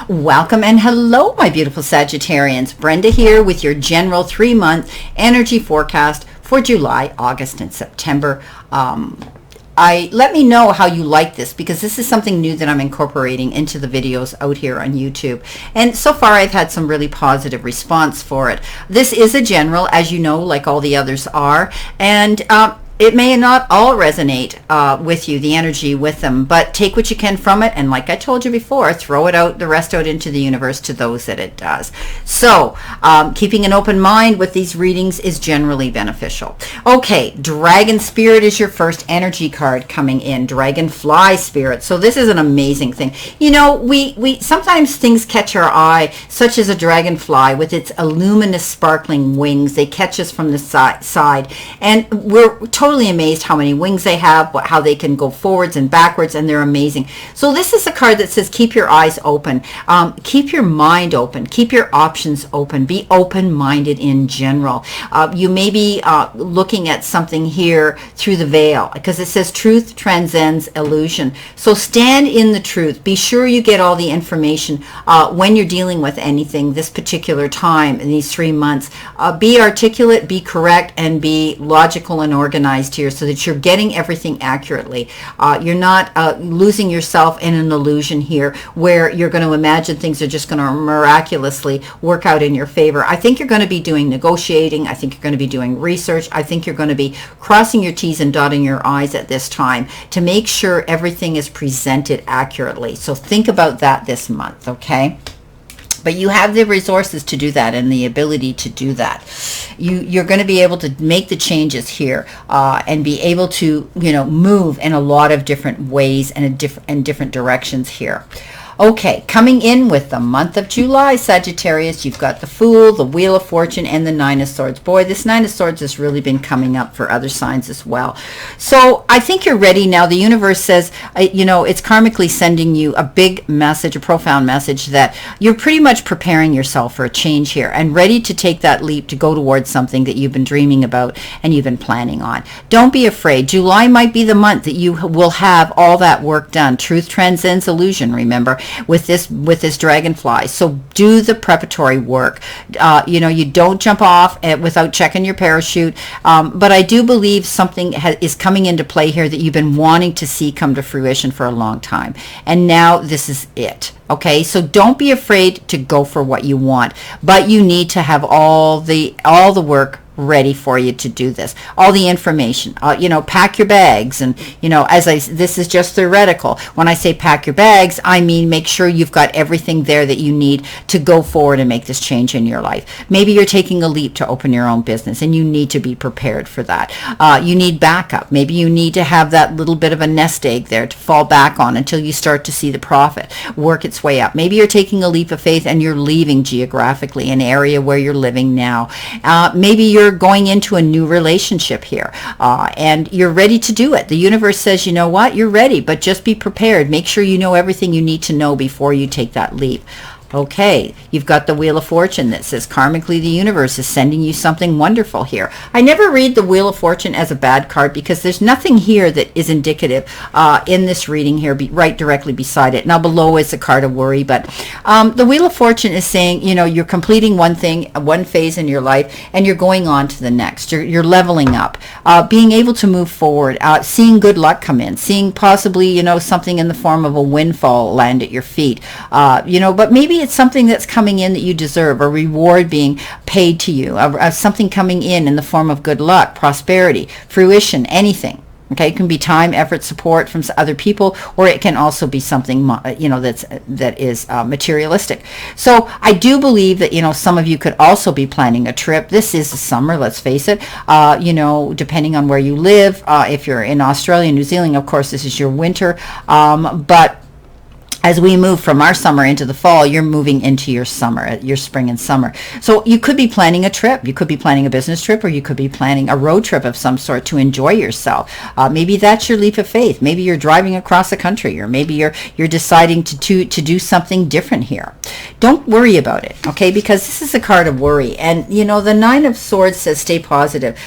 Welcome and hello, my beautiful Sagittarians. Brenda here with your general 3-month energy forecast for July, August, and September. Let me know how you like this, because this is something new that I'm incorporating into the videos out here on YouTube. And so far I've had some really positive response for it. This is a general, as you know, like all the others are. And it may not all resonate with you, the energy with them, but take what you can from it. And like I told you before, throw it out, the rest out into the universe to those that it does. So keeping an open mind with these readings is generally beneficial. Okay, Dragon Spirit is your first energy card coming in. Dragonfly Spirit. So this is an amazing thing. You know, we sometimes things catch our eye, such as a dragonfly with its luminous sparkling wings. They catch us from the side, and we're totally amazed how many wings they have, how they can go forwards and backwards, and they're amazing. So this is a card that says keep your eyes open, keep your mind open, keep your options open, be open-minded in general. You may be looking at something here through the veil, because it says truth transcends illusion. So stand in the truth. Be sure you get all the information when you're dealing with anything this particular time in these 3 months. Be articulate, be correct, and be logical and organized here, so that you're getting everything accurately. You're not losing yourself in an illusion here where you're going to imagine things are just going to miraculously work out in your favor. I think you're going to be doing negotiating. I think you're going to be doing research. I think you're going to be crossing your T's and dotting your I's at this time to make sure everything is presented accurately. So think about that this month, okay? But you have the resources to do that and the ability to do that. You're going to be able to make the changes here and be able to, you know, move in a lot of different ways and in different directions here. Okay, coming in with the month of July, Sagittarius, you've got the Fool, the Wheel of Fortune, and the Nine of Swords. Boy, this Nine of Swords has really been coming up for other signs as well. So I think you're ready now. The universe says, you know, it's karmically sending you a big message, a profound message, that you're pretty much preparing yourself for a change here and ready to take that leap to go towards something that you've been dreaming about and you've been planning on. Don't be afraid. July might be the month that you will have all that work done. Truth transcends illusion, remember, with this dragonfly. So do the preparatory work. You know, you don't jump off without checking your parachute. But I do believe something is coming into play here that you've been wanting to see come to fruition for a long time. And now this is it. Okay, so don't be afraid to go for what you want, but you need to have all the work ready for you to do this, all the information. You know, pack your bags, and you know, this is just theoretical. When I say pack your bags, I mean make sure you've got everything there that you need to go forward and make this change in your life. Maybe you're taking a leap to open your own business, and you need to be prepared for that. You need backup. Maybe you need to have that little bit of a nest egg there to fall back on until you start to see the profit work its way up. Maybe you're taking a leap of faith and you're leaving geographically an area where you're living now. Maybe you're going into a new relationship here and you're ready to do it. The universe says, you know what, you're ready, but just be prepared. Make sure you know everything you need to know before you take that leap. Okay, you've got the Wheel of Fortune that says karmically the universe is sending you something wonderful here. I never read the Wheel of Fortune as a bad card, because there's nothing here that is indicative in this reading here, right directly beside it. Now below is a card of worry, but the Wheel of Fortune is saying, you know, you're completing one thing, one phase in your life, and you're going on to the next. You're leveling up, being able to move forward, seeing good luck come in, seeing possibly, you know, something in the form of a windfall land at your feet, you know, but maybe it's something that's coming in that you deserve, a reward being paid to you, something coming in the form of good luck, prosperity, fruition, anything. Okay, it can be time, effort, support from other people, or it can also be something, you know, that is materialistic. So I do believe that, you know, some of you could also be planning a trip. This is the summer, let's face it. You know, depending on where you live, if you're in Australia, New Zealand, of course, this is your winter. But as we move from our summer into the fall, you're moving into your summer, your spring and summer. So you could be planning a trip. You could be planning a business trip, or you could be planning a road trip of some sort to enjoy yourself. Maybe that's your leap of faith. Maybe you're driving across the country, or maybe you're deciding to do something different here. don't worry about it, okay? Because this is a card of worry. And, you know, the Nine of Swords says stay positive.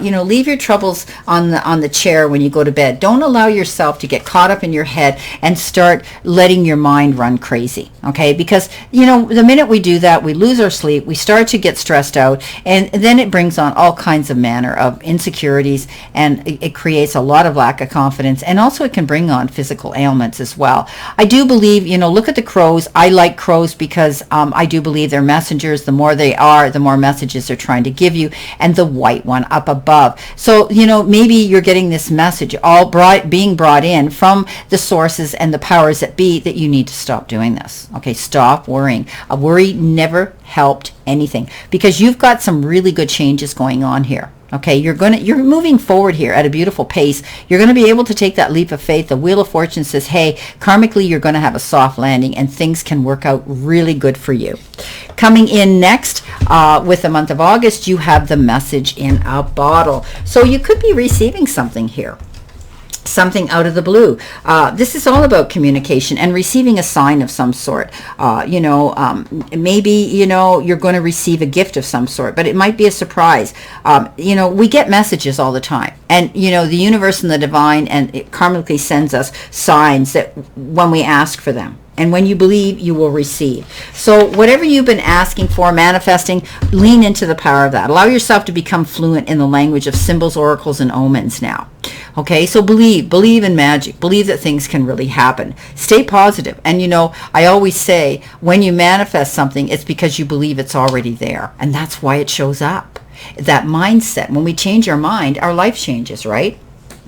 You know, leave your troubles on the chair when you go to bed. Don't allow yourself to get caught up in your head and start letting your mind run crazy, okay? Because, you know, the minute we do that, we lose our sleep, we start to get stressed out, and then it brings on all kinds of manner of insecurities, and it creates a lot of lack of confidence, and also it can bring on physical ailments as well. I do believe, you know, look at the crows. I like crows because I do believe they're messengers. The more they are, the more messages they're trying to give you. And the white one up above. So, you know, maybe you're getting this message all being brought in from the sources and the powers that be that you need to stop doing this. Okay, stop worrying. A worry never helped anything, because you've got some really good changes going on here. Okay, you're moving forward here at a beautiful pace. You're going to be able to take that leap of faith. The Wheel of Fortune says, hey, karmically, you're going to have a soft landing and things can work out really good for you. Coming in next with the month of August, you have the Message in a Bottle. So you could be receiving something here. Something out of the blue. This is all about communication and receiving a sign of some sort. You know, maybe, you know, you're going to receive a gift of some sort, but it might be a surprise. You know, we get messages all the time, and, you know, the universe and the divine and it karmically sends us signs that when we ask for them. And when you believe, you will receive. So whatever you've been asking for, manifesting, lean into the power of that. Allow yourself to become fluent in the language of symbols, oracles, and omens now. Okay, so believe in magic. Believe that things can really happen. Stay positive. And, you know, I always say, when you manifest something, it's because you believe it's already there. And that's why it shows up. That mindset, when we change our mind, our life changes, right?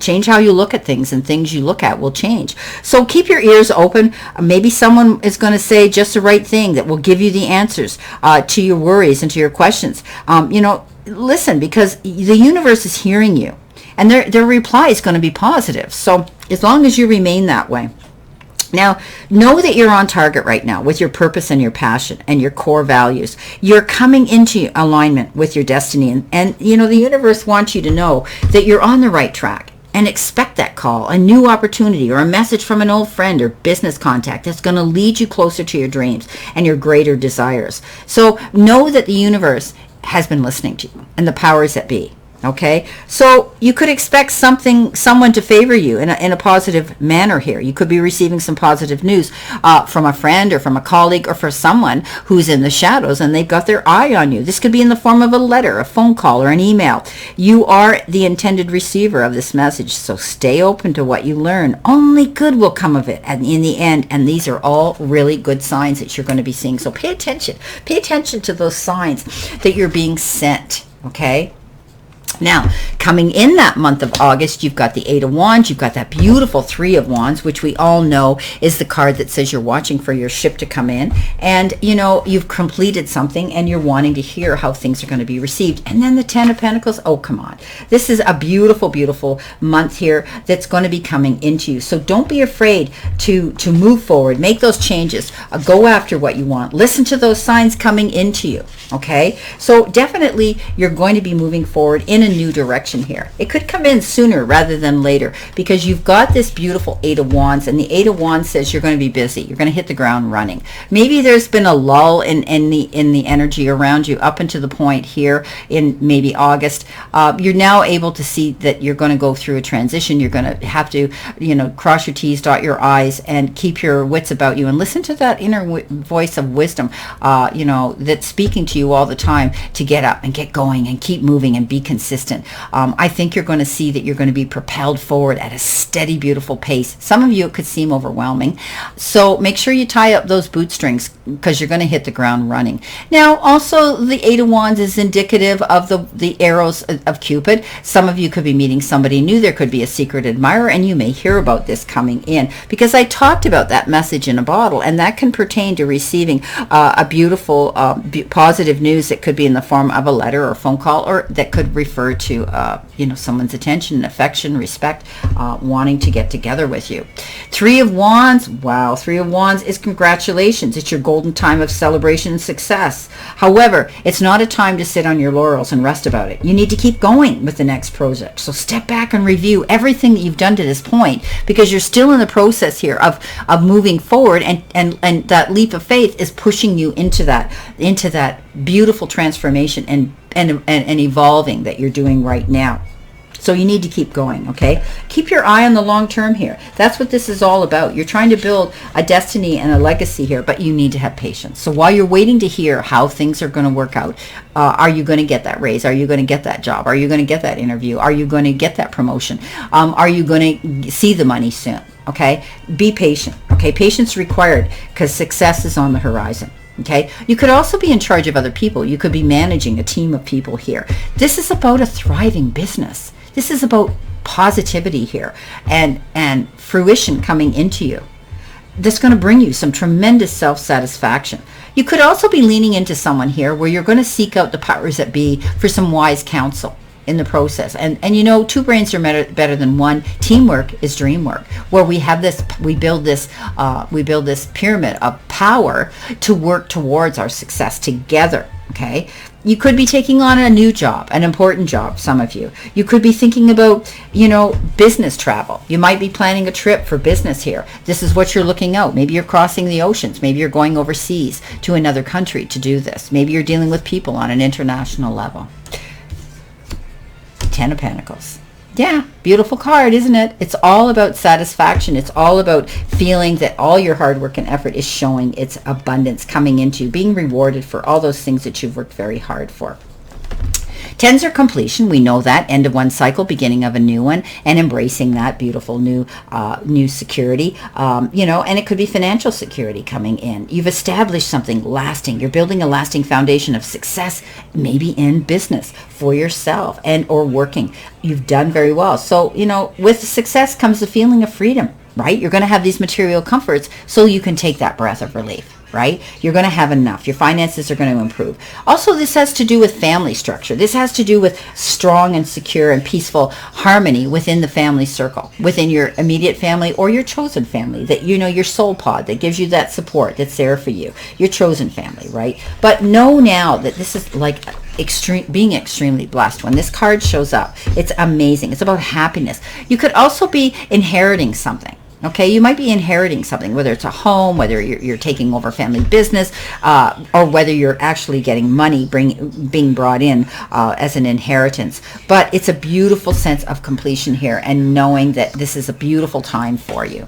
Change how you look at things, and things you look at will change. So keep your ears open. Maybe someone is going to say just the right thing that will give you the answers to your worries and to your questions. You know, listen, because the universe is hearing you, and their reply is going to be positive. So as long as you remain that way. Now, know that you're on target right now with your purpose and your passion and your core values. You're coming into alignment with your destiny. And you know, the universe wants you to know that you're on the right track. And expect that call, a new opportunity, or a message from an old friend or business contact that's going to lead you closer to your dreams and your greater desires. So know that the universe has been listening to you, and the powers that be. Okay, so you could expect someone to favor you in a positive manner here. You could be receiving some positive news from a friend or from a colleague or for someone who's in the shadows and they've got their eye on you. This could be in the form of a letter, a phone call, or an email. You are the intended receiver of this message, so stay open to what you learn. Only good will come of it and in the end, and these are all really good signs that you're going to be seeing. So pay attention. Pay attention to those signs that you're being sent, okay? Now, coming in that month of August, you've got the Eight of Wands. You've got that beautiful Three of Wands, which we all know is the card that says you're watching for your ship to come in. And, you know, you've completed something and you're wanting to hear how things are going to be received. And then the Ten of Pentacles. Oh, come on. This is a beautiful, beautiful month here that's going to be coming into you. So don't be afraid to move forward. Make those changes. Go after what you want. Listen to those signs coming into you. Okay? So definitely you're going to be moving forward in a new direction here. It could come in sooner rather than later, because you've got this beautiful Eight of Wands, and the Eight of Wands says you're going to be busy. You're going to hit the ground running. Maybe there's been a lull in the energy around you up until the point here in maybe August. You're now able to see that you're going to go through a transition. You're going to have to, you know, cross your T's, dot your I's, and keep your wits about you, and listen to that inner voice of wisdom, you know, that's speaking to you all the time to get up and get going and keep moving and be consistent. I think you're going to see that you're going to be propelled forward at a steady, beautiful pace. Some of you, it could seem overwhelming. So make sure you tie up those bootstrings, because you're going to hit the ground running. Now, also, the Eight of Wands is indicative of the arrows of Cupid. Some of you could be meeting somebody new. There could be a secret admirer, and you may hear about this coming in, because I talked about that message in a bottle, and that can pertain to receiving a beautiful, positive news that could be in the form of a letter or phone call, or that could refer refer to, someone's attention and affection, respect, wanting to get together with you. Three of Wands. Wow. Three of Wands is congratulations. It's your golden time of celebration and success. However, it's not a time to sit on your laurels and rest about it. You need to keep going with the next project. So step back and review everything that you've done to this point, because you're still in the process here of moving forward, and that leap of faith is pushing you into that beautiful transformation and evolving that you're doing right now. So you need to keep going, okay? Keep your eye on the long term here. That's what this is all about. You're trying to build a destiny and a legacy here, but you need to have patience. So while you're waiting to hear how things are going to work out, are you going to get that raise? Are you going to get that job? Are you going to get that interview? Are you going to get that promotion? Are you going to see the money soon? Okay? Be patient, okay? Patience required, because success is on the horizon. Okay, you could also be in charge of other people. You could be managing a team of people here. This is about a thriving business. This is about positivity here and fruition coming into you. That's going to bring you some tremendous self-satisfaction. You could also be leaning into someone here where you're going to seek out the powers that be for some wise counsel in the process. And two brains are better than one. Teamwork is dream work, where we build this pyramid of power to work towards our success together. Okay, you could be taking on a new job, an important job. Some of you could be thinking about business travel. You might be planning a trip for business here. This is what you're looking out. Maybe you're crossing the oceans. Maybe you're going overseas to another country to do this. Maybe you're dealing with people on an international level. 10 of Pentacles. Yeah, beautiful card, isn't it? It's all about satisfaction. It's all about feeling that all your hard work and effort is showing its abundance coming into you, being rewarded for all those things that you've worked very hard for. Tens are completion. We know that. End of one cycle, beginning of a new one, and embracing that beautiful new security. And it could be financial security coming in. You've established something lasting. You're building a lasting foundation of success, maybe in business for yourself and or working. You've done very well. So, with success comes the feeling of freedom, right? You're going to have these material comforts so you can take that breath of relief. Right? You're going to have enough. Your finances are going to improve. Also, this has to do with family structure. This has to do with strong and secure and peaceful harmony within the family circle, within your immediate family or your chosen family, that your soul pod that gives you that support that's there for you, your chosen family, right? But know now that this is like being extremely blessed. When this card shows up, it's amazing. It's about happiness. You could also be inheriting something. Okay, you might be inheriting something, whether it's a home, whether you're taking over family business, or whether you're actually getting money being brought in as an inheritance. But it's a beautiful sense of completion here, and knowing that this is a beautiful time for you.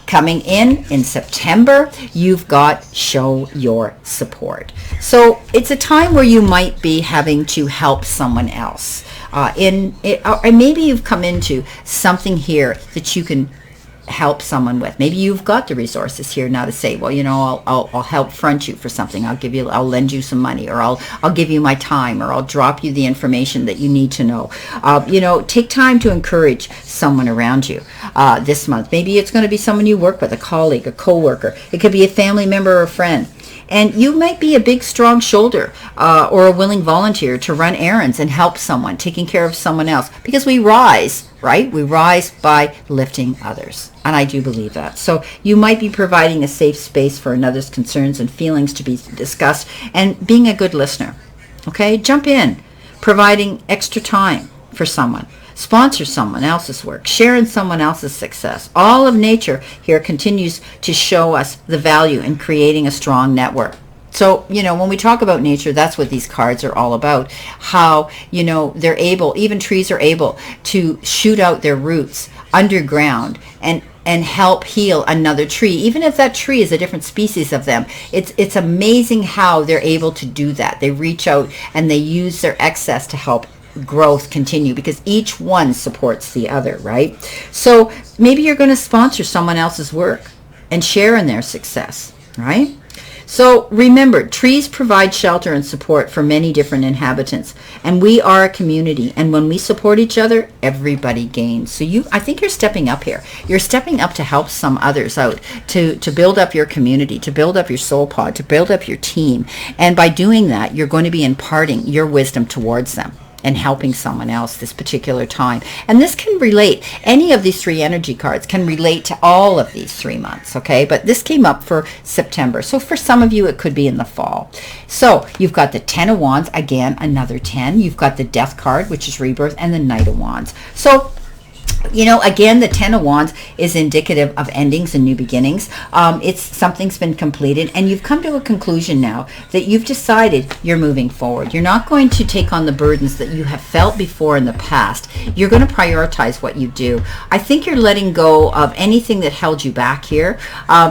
Coming in September, you've got show your support. So it's a time where you might be having to help someone else. Or maybe you've come into something here that you can help someone with. Maybe you've got the resources here now to say, well, I'll help front you for something. I'll lend you some money, or I'll give you my time, or I'll drop you the information that you need to know. Take time to encourage someone around you this month. Maybe it's going to be someone you work with, a colleague, a coworker. It could be a family member or a friend. And you might be a big, strong shoulder or a willing volunteer to run errands and help someone, taking care of someone else. Because we rise, right? We rise by lifting others. And I do believe that. So you might be providing a safe space for another's concerns and feelings to be discussed, and being a good listener. Okay? Jump in, providing extra time for someone. Sponsor someone else's work, share in someone else's success. All of nature here continues to show us the value in creating a strong network. So, when we talk about nature, that's what these cards are all about. How, they're able, even trees are able to shoot out their roots underground and help heal another tree, even if that tree is a different species of them. It's amazing how they're able to do that. They reach out and they use their excess to help growth continue, because each one supports the other, right? So maybe you're going to sponsor someone else's work and share in their success, right? So remember, trees provide shelter and support for many different inhabitants, and we are a community, and when we support each other, everybody gains. So I think you're stepping up here. You're stepping up to help some others out, to build up your community, to build up your soul pod, to build up your team, and by doing that, you're going to be imparting your wisdom towards them. and helping someone else this particular time. And this can relate, any of these three energy cards can relate to all of these 3 months, okay? But this came up for September. So for some of you, it could be in the fall. So you've got the 10 of Wands, again, another 10. You've got the Death card, which is rebirth, and the Knight of Wands. So, you know, again, the 10 of Wands is indicative of endings and new beginnings. It's something's been completed, and you've come to a conclusion now that you've decided you're moving forward. You're not going to take on the burdens that you have felt before in the past. You're going to prioritize what you do. I think you're letting go of anything that held you back here.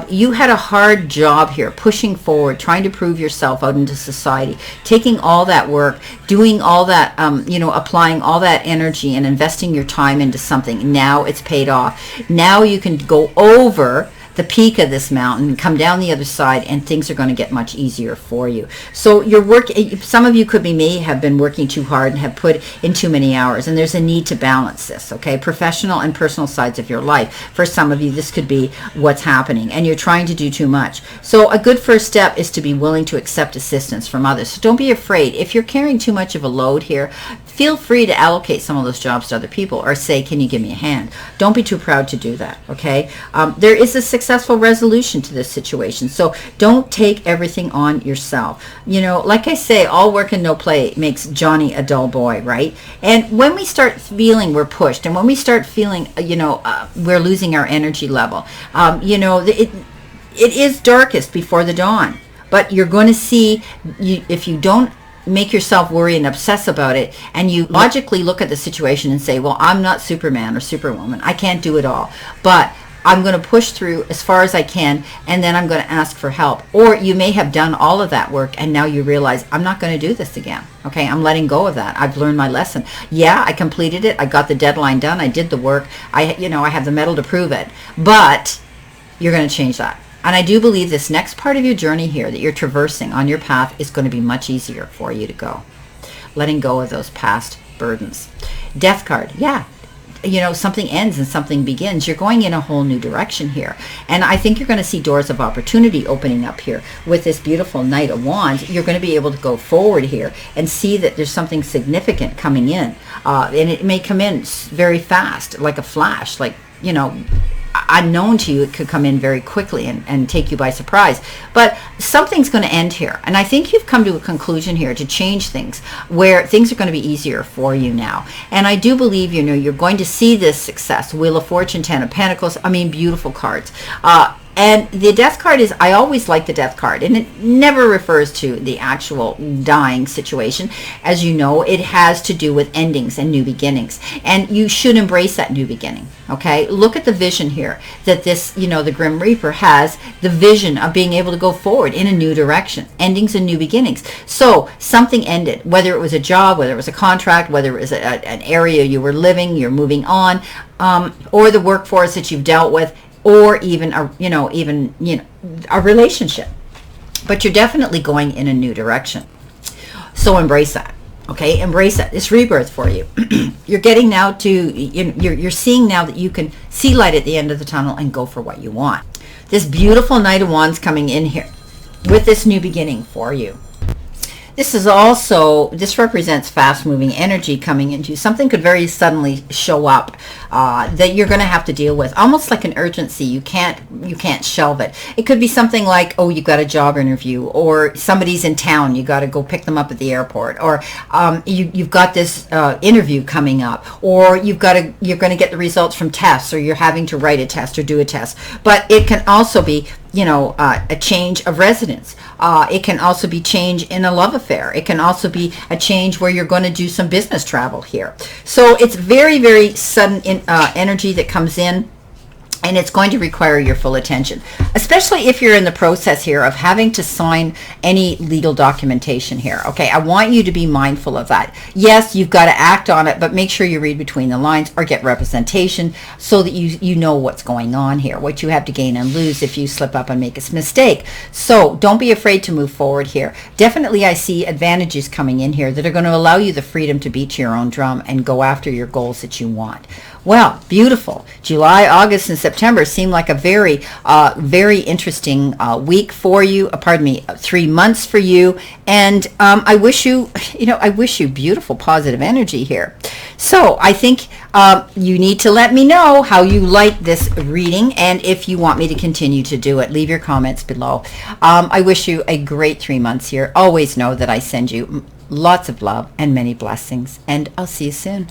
You had a hard job here, pushing forward, trying to prove yourself out into society, taking all that work, doing all that, you know, applying all that energy and investing your time into something. Now it's paid off. Now you can go over the peak of this mountain and come down the other side, and things are going to get much easier for you. So your work, some of you may have been working too hard and have put in too many hours, and there's a need to balance this, okay? Professional and personal sides of your life. For some of you, this could be what's happening, and you're trying to do too much. So a good first step is to be willing to accept assistance from others. So don't be afraid. If you're carrying too much of a load here, feel free to allocate some of those jobs to other people, or say, can you give me a hand? Don't be too proud to do that, okay? There is a successful resolution to this situation, so don't take everything on yourself. You know, like I say, all work and no play makes Johnny a dull boy, right? And when we start feeling we're pushed, and when we start feeling, you know, we're losing our energy level, you know, it is darkest before the dawn. But you're going to see, if you don't make yourself worry and obsess about it, and you logically look at the situation and say, well, I'm not Superman or Superwoman. I can't do it all. But I'm going to push through as far as I can, and then I'm going to ask for help. Or you may have done all of that work, and now you realize, I'm not going to do this again. Okay, I'm letting go of that. I've learned my lesson. Yeah, I completed it. I got the deadline done. I did the work. I have the medal to prove it. But you're going to change that. And I do believe this next part of your journey here that you're traversing on your path is going to be much easier for you to go. Letting go of those past burdens. Death card, yeah. You know, something ends and something begins. You're going in a whole new direction here. And I think you're going to see doors of opportunity opening up here. With this beautiful Knight of Wands, you're going to be able to go forward here and see that there's something significant coming in. And it may come in very fast, like a flash, like, you know, unknown to you. It could come in very quickly and take you by surprise. But something's going to end here. And I think you've come to a conclusion here to change things, where things are going to be easier for you now. And I do believe, you know, you're going to see this success. Wheel of Fortune, 10 of Pentacles, I mean, beautiful cards. And the Death card is, I always like the Death card, and it never refers to the actual dying situation. As you know, it has to do with endings and new beginnings, and you should embrace that new beginning, okay? Look at the vision here that this, you know, the Grim Reaper has the vision of being able to go forward in a new direction, endings and new beginnings. So something ended, whether it was a job, whether it was a contract, whether it was an area you were living, you're moving on, or the workforce that you've dealt with, or even a relationship. But you're definitely going in a new direction. So embrace that. Okay, embrace that. It's rebirth for you. You're getting now to, you're seeing now that you can see light at the end of the tunnel and go for what you want. This beautiful Knight of Wands coming in here with this new beginning for you. This is also, this represents fast-moving energy coming into you. Something could very suddenly show up that you're going to have to deal with, almost like an urgency. You can't shelve it. It could be something like, oh, you got a job interview, or somebody's in town, you got to go pick them up at the airport, or you've got this interview coming up, or you're going to get the results from tests, or you're having to write a test or do a test. But it can also be, you know, a change of residence. It can also be change in a love affair. It can also be a change where you're going to do some business travel here. So it's very, very sudden energy that comes in, and it's going to require your full attention, especially if you're in the process here of having to sign any legal documentation here. Okay, I want you to be mindful of that. Yes, you've got to act on it, but make sure you read between the lines or get representation so that you know what's going on here, what you have to gain and lose if you slip up and make a mistake. So don't be afraid to move forward here. Definitely I see advantages coming in here that are going to allow you the freedom to beat your own drum and go after your goals that you want. Well, beautiful. July, August, and September seem like a very interesting week for you. Pardon me, 3 months for you. And I wish you, I wish you beautiful, positive energy here. So I think you need to let me know how you like this reading, and if you want me to continue to do it, leave your comments below. I wish you a great 3 months here. Always know that I send you lots of love and many blessings, and I'll see you soon.